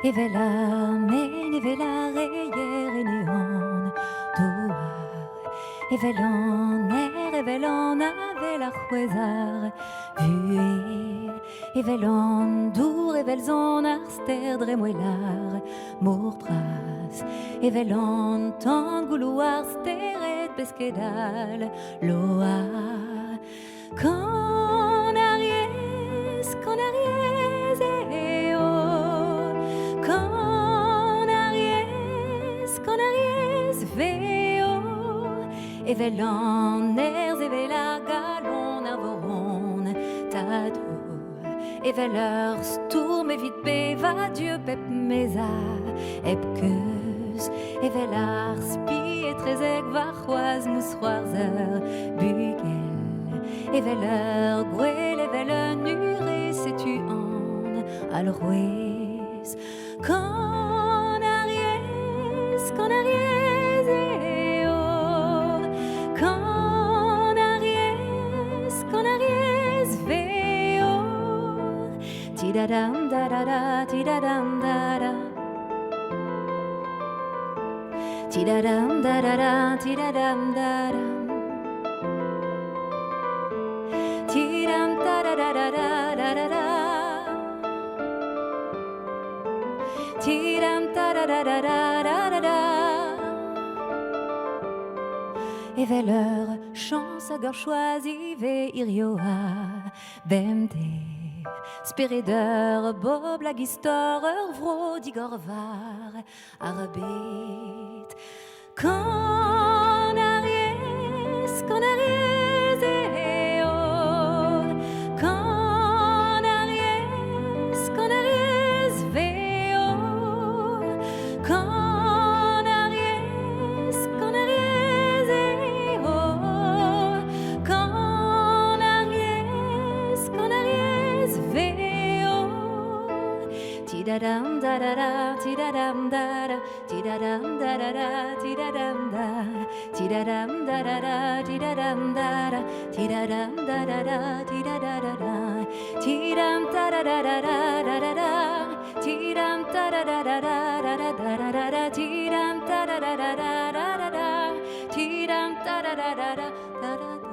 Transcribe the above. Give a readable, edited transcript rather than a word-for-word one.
Evela men evela reier eneon douar Evelon evelon avela c'hwezar Vuer evelon dour evelzon ar ster dremwelar Mor pras evelon tan goulouar steret peskedal Loa Quand Aries eo Quand Aries veo Evelan evela galon avoron Tadou Eveler sturm evit beva Dieu pep meza Epkeus Evelar spi etrezek varchoaz mousroarzer Bugel Eveler gwell eveler nure setu an alrouez Quand Aries eo Quand Aries veo Tidadam dadada tidadam dada Tidadam dadada tidadam dada Tidam da-da-da-da-da-da-da Tidam da-da-da-da-da-da-da Eveler chance a choisi ve irioa Bemde Spirider bob la gistor vro digorvar Arbet Quand Aries eo Quand Aries veo Quand Aries eo Quand Aries veo Tidadam dadada tidadam dada Tidadam dadada tidadam dada Tidadam dadada tidadam dada Tidadam dadada tidadada Tidam dadada Tidam dadada Tidam dadada Tidam dadada